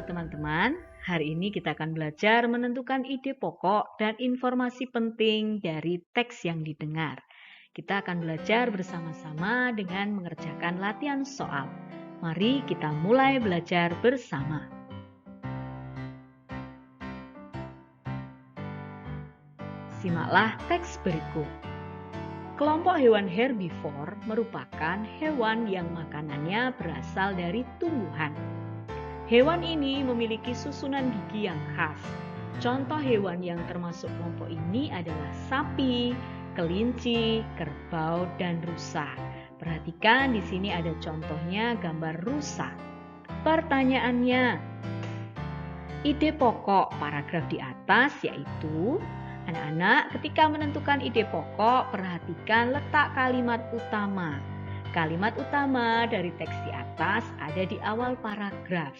teman-teman. Hari ini kita akan belajar menentukan ide pokok dan informasi penting dari teks yang didengar. Kita akan belajar bersama-sama dengan mengerjakan latihan soal. Mari kita mulai belajar bersama. Simaklah teks berikut. Kelompok hewan herbivor merupakan hewan yang makanannya berasal dari tumbuhan. Hewan ini memiliki susunan gigi yang khas. Contoh hewan yang termasuk kelompok ini adalah sapi, kelinci, kerbau, dan rusa. Perhatikan di sini ada contohnya gambar rusa. Pertanyaannya, ide pokok paragraf di atas yaitu, anak-anak ketika menentukan ide pokok, perhatikan letak kalimat utama. Kalimat utama dari teks di atas ada di awal paragraf.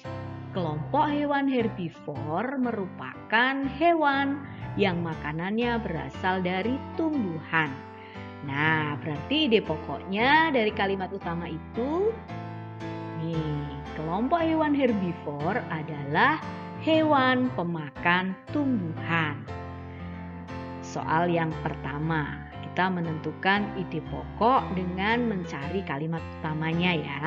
Kelompok hewan herbivor merupakan hewan yang makanannya berasal dari tumbuhan. Nah, berarti ide pokoknya dari kalimat utama itu, kelompok hewan herbivor adalah hewan pemakan tumbuhan. Soal yang pertama, kita menentukan ide pokok dengan mencari kalimat utamanya ya.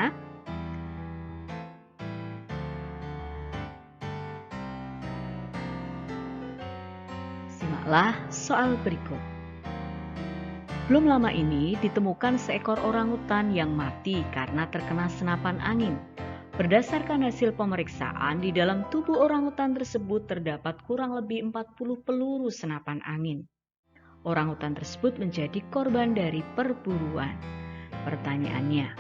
Simaklah soal berikut. Belum lama ini ditemukan seekor orangutan yang mati karena terkena senapan angin. Berdasarkan hasil pemeriksaan, di dalam tubuh orangutan tersebut terdapat kurang lebih 40 peluru senapan angin. Orangutan tersebut menjadi korban dari perburuan. Pertanyaannya,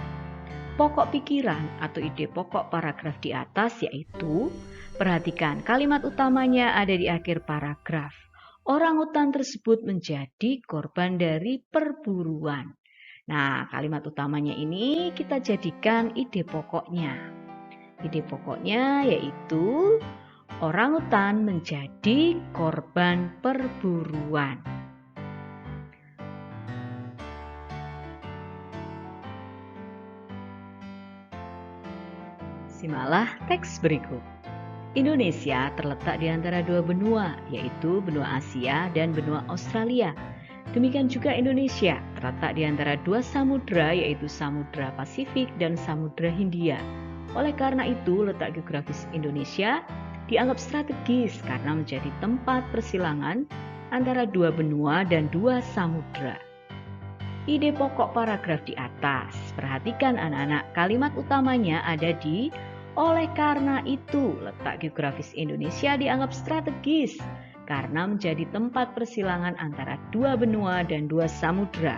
pokok pikiran atau ide pokok paragraf di atas yaitu, perhatikan kalimat utamanya ada di akhir paragraf. Orangutan tersebut menjadi korban dari perburuan. Nah, kalimat utamanya ini kita jadikan ide pokoknya. Ide pokoknya yaitu, orangutan menjadi korban perburuan. Simaklah teks berikut. Indonesia terletak di antara dua benua, yaitu benua Asia dan benua Australia. Demikian juga Indonesia terletak di antara dua samudra, yaitu Samudra Pasifik dan Samudra Hindia. Oleh karena itu, letak geografis Indonesia dianggap strategis karena menjadi tempat persilangan antara dua benua dan dua samudra. Ide pokok paragraf di atas. Perhatikan anak-anak, kalimat utamanya ada di oleh karena itu, letak geografis Indonesia dianggap strategis karena menjadi tempat persilangan antara dua benua dan dua samudra.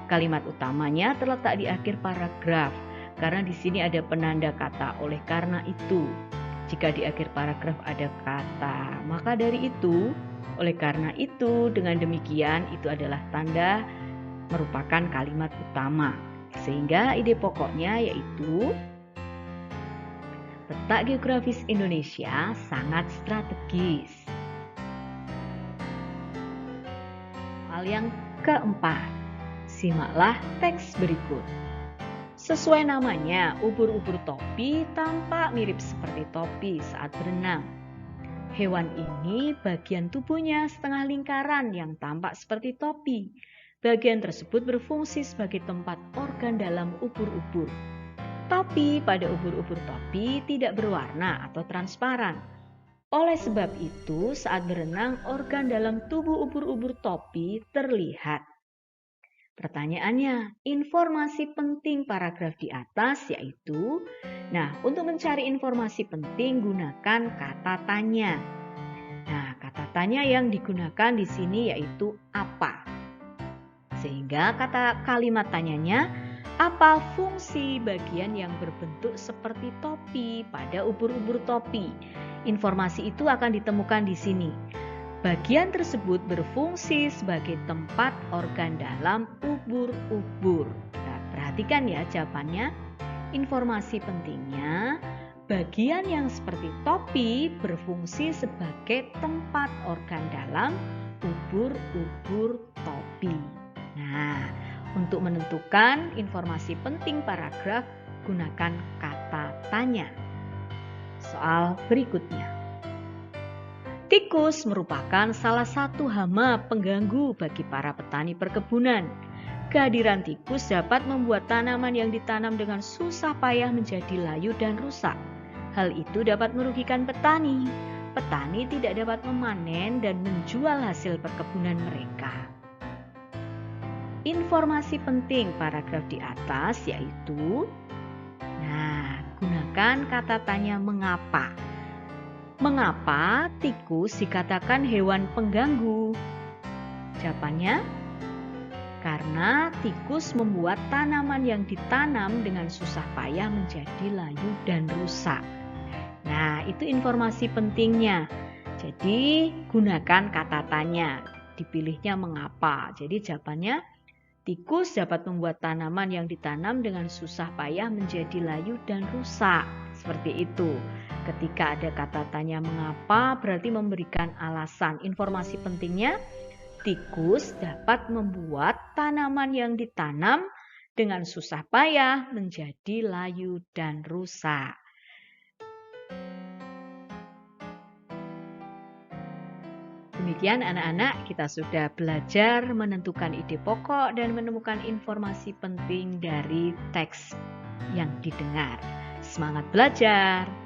Kalimat utamanya terletak di akhir paragraf karena di sini ada penanda kata oleh karena itu. Jika di akhir paragraf ada kata, maka dari itu, oleh karena itu, dengan demikian itu adalah tanda merupakan kalimat utama. Sehingga ide pokoknya yaitu, letak geografis Indonesia sangat strategis. Hal yang keempat, simaklah teks berikut. Sesuai namanya, ubur-ubur topi tampak mirip seperti topi saat berenang. Hewan ini bagian tubuhnya setengah lingkaran yang tampak seperti topi. Bagian tersebut berfungsi sebagai tempat organ dalam ubur-ubur. Topi pada ubur-ubur topi tidak berwarna atau transparan. Oleh sebab itu, saat berenang, organ dalam tubuh ubur-ubur topi terlihat. Pertanyaannya, informasi penting paragraf di atas yaitu, untuk mencari informasi penting gunakan kata tanya. Nah, kata tanya yang digunakan di sini yaitu apa. Sehingga kalimat tanyanya, apa fungsi bagian yang berbentuk seperti topi pada ubur-ubur topi? Informasi itu akan ditemukan di sini. Bagian tersebut berfungsi sebagai tempat organ dalam ubur-ubur. Nah, perhatikan ya jawabannya. Informasi pentingnya, bagian yang seperti topi berfungsi sebagai tempat organ dalam ubur-ubur topi. Nah, untuk menentukan informasi penting paragraf, gunakan kata tanya. Soal berikutnya. Tikus merupakan salah satu hama pengganggu bagi para petani perkebunan. Kehadiran tikus dapat membuat tanaman yang ditanam dengan susah payah menjadi layu dan rusak. Hal itu dapat merugikan petani. Petani tidak dapat memanen dan menjual hasil perkebunan mereka. Informasi penting paragraf di atas yaitu, gunakan kata tanya mengapa. Mengapa tikus dikatakan hewan pengganggu? Jawabannya, karena tikus membuat tanaman yang ditanam dengan susah payah menjadi layu dan rusak. Nah, itu informasi pentingnya. Jadi, gunakan kata tanya. Dipilihnya mengapa. Jadi, jawabannya, tikus dapat membuat tanaman yang ditanam dengan susah payah menjadi layu dan rusak. Seperti itu. Ketika ada kata tanya mengapa, berarti memberikan alasan. Informasi pentingnya, tikus dapat membuat tanaman yang ditanam dengan susah payah menjadi layu dan rusak. Demikian anak-anak, kita sudah belajar menentukan ide pokok dan menemukan informasi penting dari teks yang didengar. Semangat belajar!